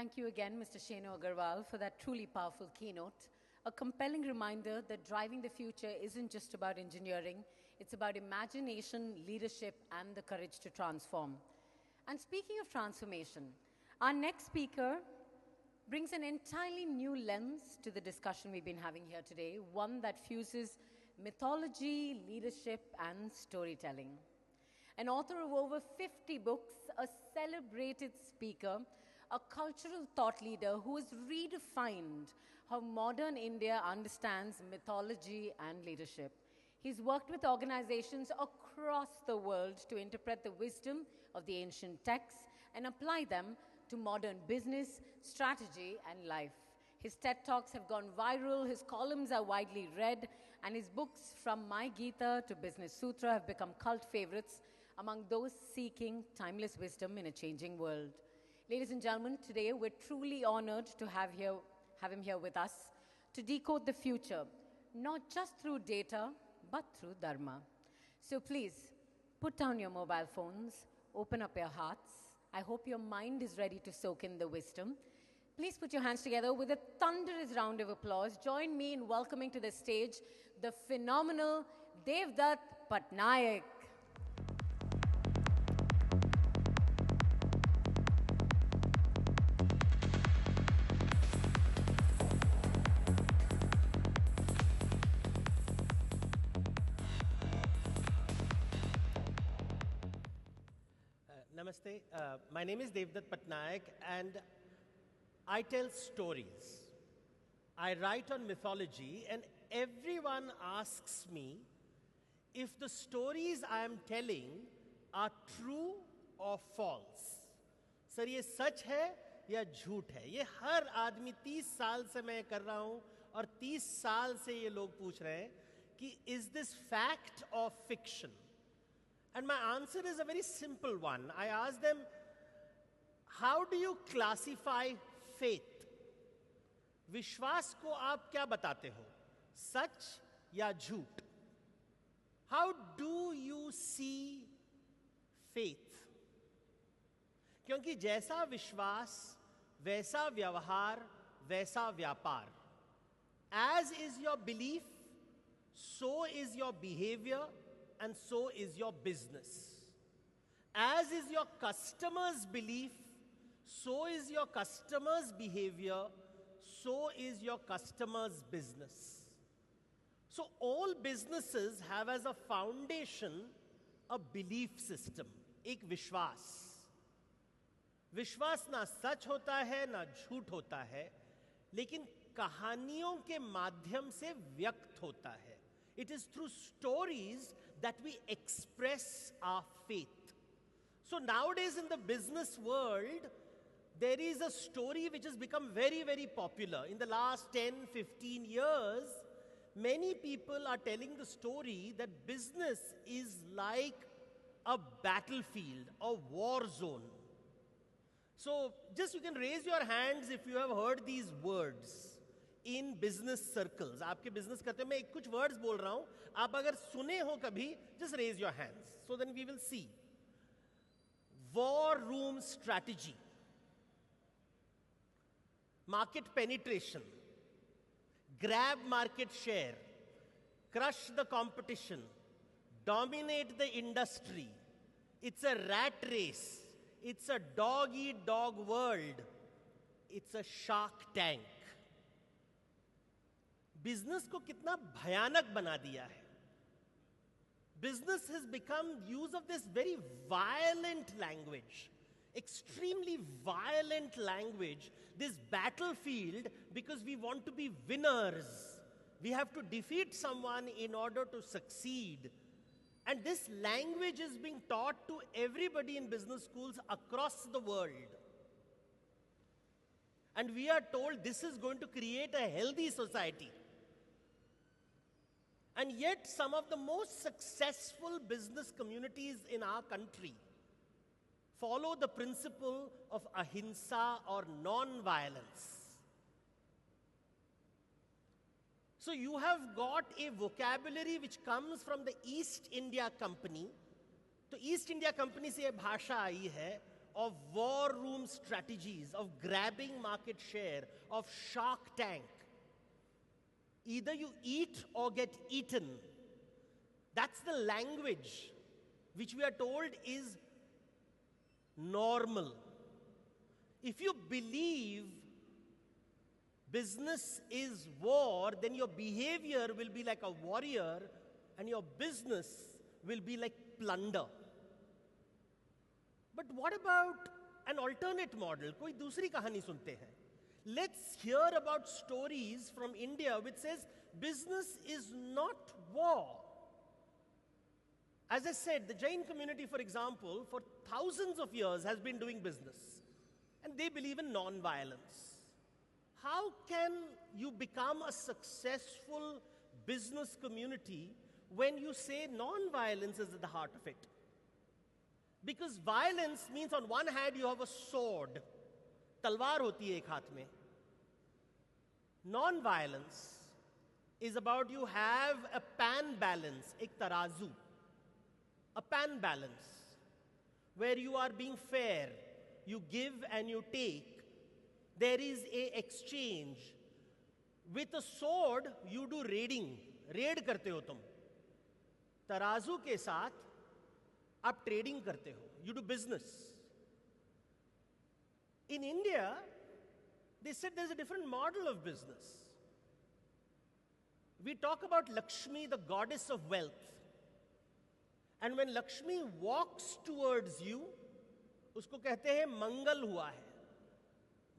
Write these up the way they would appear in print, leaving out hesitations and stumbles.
Thank you again, Mr. Shenu Agarwal, for that truly powerful keynote. A compelling reminder that driving the future isn't just about engineering, it's about imagination, leadership, and the courage to transform. And speaking of transformation, our next speaker brings an entirely new lens to the discussion we've been having here today, one that fuses mythology, leadership, and storytelling. An author of over 50 books, a celebrated speaker, a cultural thought leader who has redefined how modern India understands mythology and leadership. He's worked with organizations across the world to interpret the wisdom of the ancient texts and apply them to modern business, strategy, and life. His TED Talks have gone viral, his columns are widely read, and his books from My Gita to Business Sutra have become cult favorites among those seeking timeless wisdom in a changing world. Ladies and gentlemen, today we're truly honored to have him here with us to decode the future, not just through data, but through Dharma. So please, put down your mobile phones, open up your hearts. I hope your mind is ready to soak in the wisdom. Please put your hands together with a thunderous round of applause. Join me in welcoming to the stage the phenomenal Devdutt Pattnaik. Namaste. My name is Devdutt Pattnaik and I tell stories. I write on mythology and everyone asks me if the stories I am telling are true or false. Sir, ये सच है या झूठ है? ये हर आदमी 30 साल से मैं कर रहा हूँ और 30 साल से ये लोग पूछ रहे हैं कि is this fact or fiction? And my answer is a very simple one. I ask them, how do you classify faith? विश्वास को आप क्या बताते हो? सच या झूठ? How do you see faith? क्योंकि जैसा विश्वास, वैसा व्यवहार, वैसा व्यापार. As is your belief, so is your behavior, and so is your business. As is your customer's belief, so is your customer's behavior, so is your customer's business. So all businesses have as a foundation a belief system, एक विश्वास. विश्वास ना सच होता है ना झूठ होता है, लेकिन कहानियों के माध्यम से व्यक्त होता है. It is through stories that we express our faith. So nowadays in the business world, there is a story which has become very, very popular. In the last 10, 15 years, many people are telling the story that business is like a battlefield, a war zone. So just you can raise your hands if you have heard these words. In business circles, आपके business करते हैं, मैं कुछ words बोल रहा हूं, आप अगर सुने हो कभी, just raise your hands, so then we will see. War room strategy, market penetration, grab market share, crush the competition, dominate the industry. It's a rat race. It's a dog-eat-dog world. It's a shark tank. Business को कितना भयानक बना दिया है. Business has become use of this very violent language, extremely violent language, this battlefield, because we want to be winners. We have to defeat someone in order to succeed. And this language is being taught to everybody in business schools across the world. And we are told this is going to create a healthy society. And yet, some of the most successful business communities in our country follow the principle of ahimsa or non-violence. So you have got a vocabulary which comes from the East India Company. तो east India company से ये भाषा आई है of war room strategies, of grabbing market share, of Shark Tank. Either you eat or get eaten. That's the language which we are told is normal. If you believe business is war, then your behavior will be like a warrior and your business will be like plunder. But what about an alternate model? कोई दूसरी कहानी सुनते हैं. Let's hear about stories from India which says business is not war. As I said, the Jain community, for example, for thousands of years has been doing business. And they believe in non-violence. How can you become a successful business community when you say non-violence is at the heart of it? Because violence means on one hand you have a sword. तलवार होती है एक हाथ में. Non-violence is about you have a pan balance, एक तराजू. A pan balance, where you are being fair, you give and you take. There is a exchange. With a sword, you do raiding. Raid करते हो तुम. तराजू के साथ आप trading करते हो. You do business. In India, they said there's a different model of business. We talk about Lakshmi, the goddess of wealth. And when Lakshmi walks towards you, उसको कहते हैं मंगल हुआ है.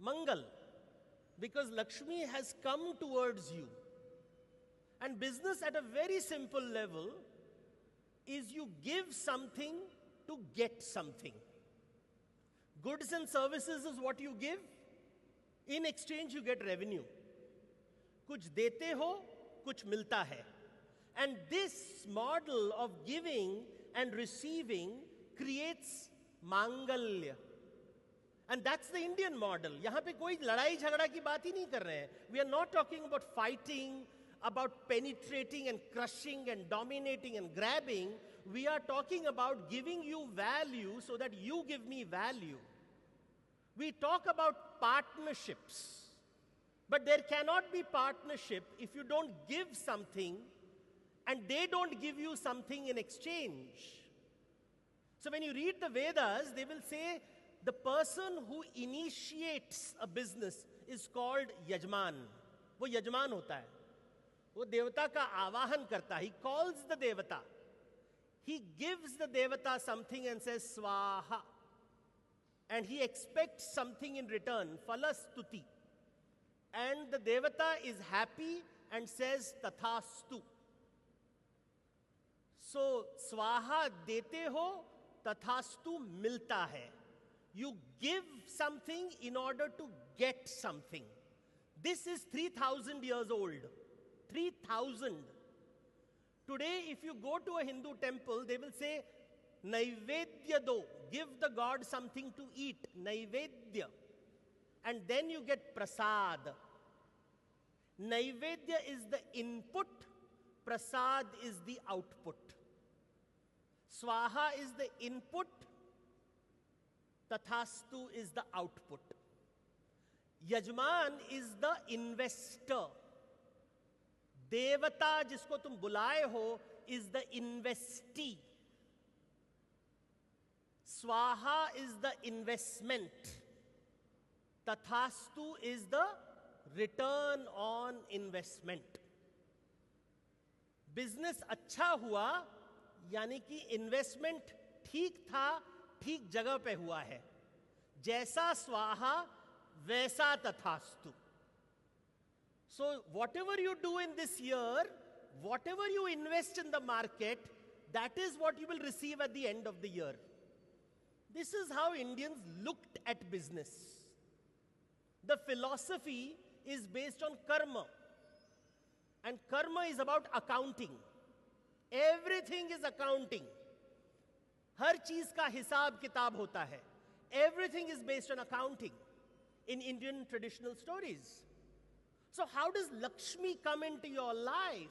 Mangal. Because Lakshmi has come towards you. And business at a very simple level is you give something to get something. Goods and services is what you give. In exchange, you get revenue. कुछ देते हो, कुछ मिलता है. And this model of giving and receiving creates mangalya. And that's the Indian model. यहाँ पे कोई लड़ाई झगड़ा की बात ही नहीं कर रहे हैं. We are not talking about fighting, about penetrating and crushing and dominating and grabbing. We are talking about giving you value so that you give me value. We talk about partnerships. But there cannot be partnership if you don't give something and they don't give you something in exchange. So when you read the Vedas, they will say the person who initiates a business is called Yajman. वो यजमान होता है. वो देवता का आवाहन करता है. He calls the devata. He gives the devata something and says swaha. And he expects something in return, falastuti. And the devata is happy and says tathastu. So, swaha dete ho, tathastu milta hai. You give something in order to get something. This is 3,000 years old. 3,000. Today, if you go to a Hindu temple, they will say, Naivedya do. Give the god something to eat. Naivedya. And then you get prasad. Naivedya is the input. Prasad is the output. Swaha is the input. Tathastu is the output. Yajman is the investor. Devata, jisko tum bulaye ho, is the investee. Swaha is the investment. Tathastu is the return on investment. Business अच्छा हुआ, यानी कि investment ठीक था, ठीक जगह पे हुआ है. जैसा स्वाहा, वैसा तथास्तु. So whatever you do in this year, whatever you invest in the market, that is what you will receive at the end of the year. This is how Indians looked at business. The philosophy is based on karma. And karma is about accounting. Everything is accounting. हर चीज का हिसाब किताब होता है. Everything is based on accounting in Indian traditional stories. So how does Lakshmi come into your life?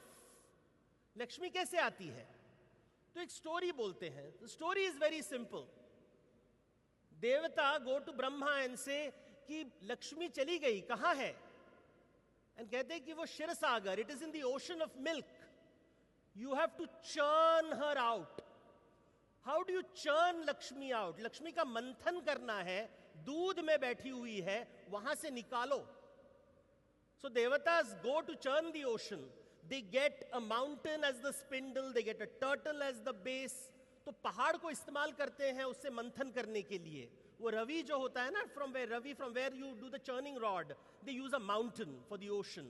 Lakshmi कैसे आती है? तो एक story बोलते हैं. The story is very simple. Devata go to Brahma and say कि लक्ष्मी चली गई, कहाँ है? And कहते हैं कि वो क्षीर सागर, it is in the ocean of milk. You have to churn her out. How do you churn Lakshmi out? Lakshmi का मंथन करना है, दूध में बैठी हुई है, वहां से निकालो. So devatas go to churn the ocean. They get a mountain as the spindle, they get a turtle as the base. तो पहाड़ को इस्तेमाल करते हैं उससे मंथन करने के लिए. वो रवि जो होता है ना, from where you do the churning rod, they use a mountain for the ocean.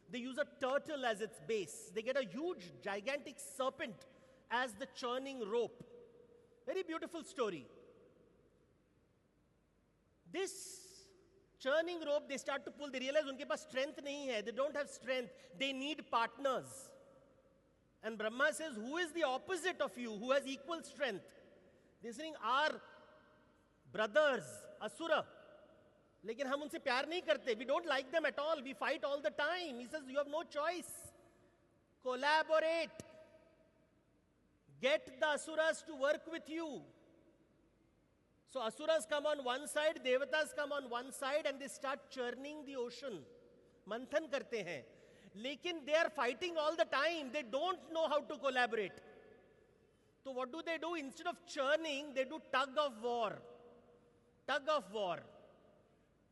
They use a turtle as its base. They get a huge, gigantic serpent as the churning rope. Very beautiful story. This churning rope, they start to pull. They realize उनके पास strength नहीं है. They don't have strength. They need partners. And Brahma says, who is the opposite of you, who has equal strength? They're saying, our brothers, Asura. लेकिन हम उनसे प्यार नहीं करते. We don't like them at all. We fight all the time. He says, you have no choice. Collaborate. Get the Asuras to work with you. So Asuras come on one side, Devatas come on one side, and they start churning the ocean. Manthan karte hain. Lekin they are fighting all the time. They don't know how to collaborate. So what do? Instead of churning, they do tug of war. Tug of war.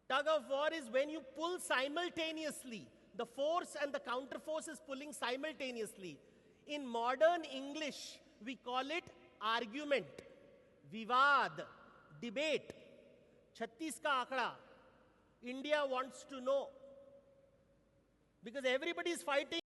Tug of war is when you pull simultaneously. The force and the counter force is pulling simultaneously. In modern English, we call it argument, vivad, debate. 36 ka aakda. India wants to know. Because everybody is fighting.